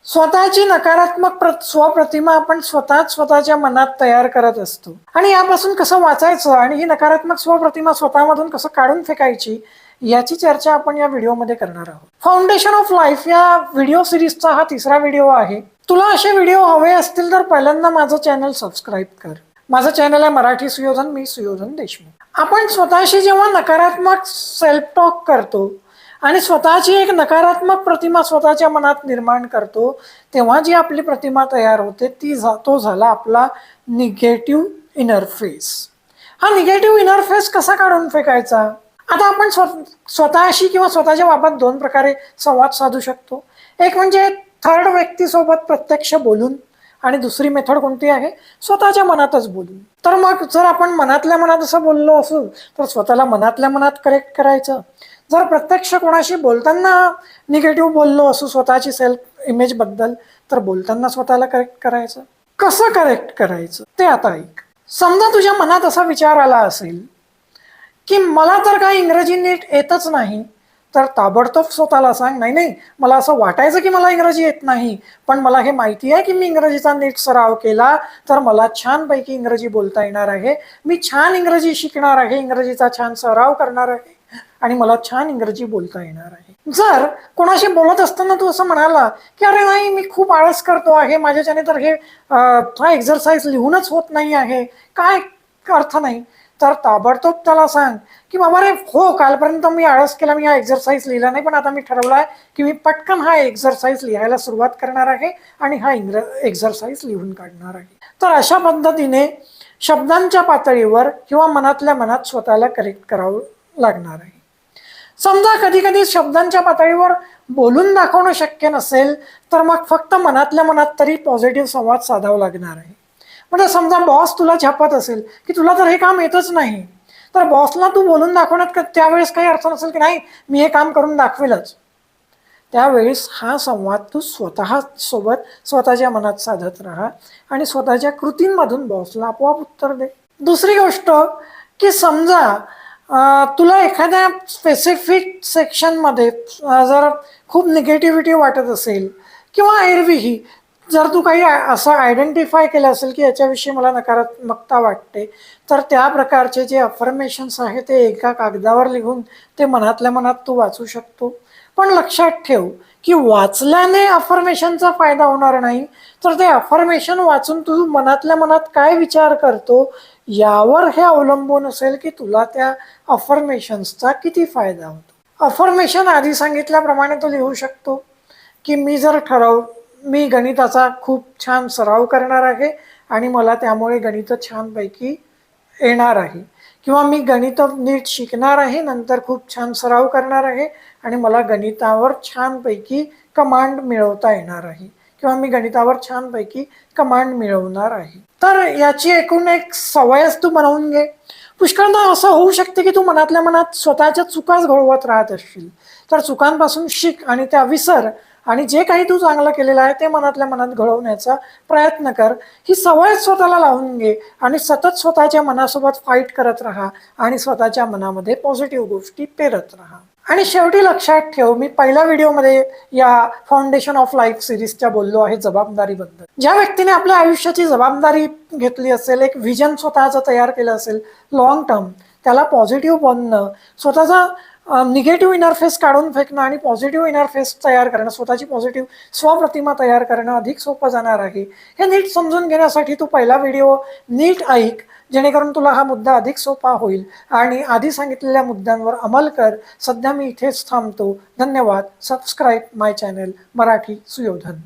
स्वतःची नकारात्मक स्वप्रतिमा आपण स्वतःच्या मनात तयार करत असतो आणि यापासून कसं वाचायचं आणि ही नकारात्मक स्वप्रतिमा स्वतःमधून कसं काढून फेकायची याची चर्चा आपण या व्हिडिओमध्ये करणार आहोत. फाउंडेशन ऑफ लाईफ या व्हिडिओ सिरीजचा हा तिसरा व्हिडिओ आहे. तुला असे व्हिडिओ हवे असतील तर पहिल्यांदा माझं चॅनल सबस्क्राईब कर. माझं चॅनल आहे मराठी सुयोधन. मी सुयोधन देशमुख. आपण स्वतःशी जेव्हा नकारात्मक सेल्फ टॉक करतो आणि स्वतःची एक नकारात्मक प्रतिमा स्वतःच्या मनात निर्माण करतो तेव्हा जी आपली प्रतिमा तयार होते तो झाला आपला निगेटिव्ह इनर फेस. हा निगेटिव्ह इनर फेस कसा काढून फेकायचा? आता आपण स्वतःशी किंवा स्वतःच्या बाबत दोन प्रकारे संवाद साधू शकतो. एक म्हणजे थर्ड व्यक्तीसोबत प्रत्यक्ष बोलून आणि दुसरी मेथड कोणती आहे? स्वतःच्या मनातच बोलून. तर मग जर आपण मनातल्या मनात असं बोललो असू तर स्वतःला मनातल्या मनात करेक्ट करायचं. जर प्रत्यक्ष कोणाशी बोलताना निगेटिव्ह बोललो असू स्वतःची सेल्फ इमेज बद्दल तर बोलताना स्वतःला करेक्ट करायचं. कसं करेक्ट करायचं ते आता ऐक. समजा तुझ्या मनात असा विचार आला असेल की मला तर काही इंग्रजी नीट येतच नाही, तर ताबडतोब स्वतःला सांग नाही नाही मला असं वाटायचं की मला इंग्रजी येत नाही, पण मला हे माहिती आहे की मी इंग्रजीचा नीट सराव केला तर मला छानपैकी इंग्रजी बोलता येणार आहे. मी छान इंग्रजी शिकणार आहे, इंग्रजीचा छान सराव करणार आहे आणि मला छान इंग्रजी बोलता येणार आहे. जर कोणाशी बोलत असताना तू असं म्हणाला की अरे नाही मी खूप आळस करतो आहे, माझ्याच्याने तर हे हा एक्झरसाइज लिहूनच होत नाही आहे, काय अर्थ नाही, तर ताबडतोब त्याला सांग की बाबा रे हो कालपर्यंत मी आळस केला, मी हा एक्झरसाइज लिहिला नाही, पण आता मी ठरवलाय की मी पटकन हा एक्झरसाइज लिहायला सुरुवात करणार आहे आणि हा एक्झरसाइज लिहून काढणार आहे. तर अशा पद्धतीने शब्दांच्या पातळीवर किंवा मनातल्या मनात स्वतःला करेक्ट करावं लागणार आहे. समजा कधी कधी शब्दांच्या पातळीवर बोलून दाखवणं शक्य नसेल तर मग फक्त मनातल्या मनात तरी पॉझिटिव्ह संवाद साधावा लागणार आहे. म्हणजे समजा बॉस तुला छापत असेल की तुला तर हे काम येतच नाही, तर बॉसला तू बोलून दाखवण्यात त्यावेळेस काही अर्थ नसेल की नाही मी हे काम करून दाखवेलच. त्यावेळेस हा संवाद तू स्वतः सोबत स्वतःच्या मनात साधत राहा आणि स्वतःच्या कृतींमधून बॉसला आपोआप उत्तर दे. दुसरी गोष्ट की समजा तुला एखाद्या स्पेसिफिक सेक्शनमध्ये जर खूप निगेटिव्हिटी वाटत असेल किंवा एरवीही जर तू काही असं आयडेंटिफाय केलं असेल की याच्याविषयी मला नकारात्मकता वाटते, तर त्या प्रकारचे जे अफर्मेशन्स आहे ते एका कागदावर लिहून ते मनातल्या मनात तू वाचू शकतो. पण लक्षात ठेव की वाचल्याने अफर्मेशनचा फायदा होणार नाही, तर ते अफर्मेशन वाचून तू मनातल्या मनात काय विचार करतो यावर हे अवलंबून असेल की तुला त्या अफर्मेशन्सचा किती फायदा होतो. अफर्मेशन आधी सांगितल्याप्रमाणे तो लिहू शकतो की मी गणिताचा खूप छान सराव करणार आहे आणि मला त्यामुळे गणित छानपैकी येणार आहे, किंवा मी गणित नीट शिकणार आहे, नंतर खूप छान सराव करणार आहे आणि मला गणितावर छानपैकी कमांड मिळवता येणार आहे, किंवा मी गणितावर छानपैकी कमांड मिळवणार आहे. तर याची एकूण एक सवयच तू बनवून घे. पुष्कळदा असं होऊ शकते की तू मनातल्या मनात स्वतःच्या चुकाच घडवत राहत असशील, तर चुकांपासून शिक आणि त्या विसर आणि जे काही तू चांगलं केलेलं आहे ते मनातल्या मनात घडवण्याचा प्रयत्न कर. ही सवय स्वतःला लावून घे आणि सतत स्वतःच्या मनासोबत फाईट करत राहा आणि स्वतःच्या मनामध्ये पॉझिटिव्ह गोष्टी पेरत राहा. आणि शेवटी लक्षात ठेव, मी पहिल्या व्हिडिओमध्ये या फाउंडेशन ऑफ लाईफ सिरीजच्या बोललो आहे जबाबदारीबद्दल. ज्या व्यक्तीने आपल्या आयुष्याची जबाबदारी घेतली असेल, एक व्हिजन स्वतःचं तयार केलं असेल लॉंग टर्म, त्याला पॉझिटिव्ह बनणं, स्वतःचा निगेटिव्ह इनरफेस काढून फेकणं आणि पॉझिटिव्ह इनरफेस तयार करणं, स्वतःची पॉझिटिव्ह स्वप्रतिमा तयार करणं अधिक सोपं जाणार आहे. हे नीट समजून घेण्यासाठी तू पहिला व्हिडिओ नीट ऐक, जेणेकरून तुला हा मुद्दा अधिक सोपा होईल आणि आधी सांगितलेल्या मुद्द्यांवर अंमल कर. सध्या मी इथेच थांबतो. धन्यवाद. सबस्क्राईब माय चॅनल मराठी सुयोधन.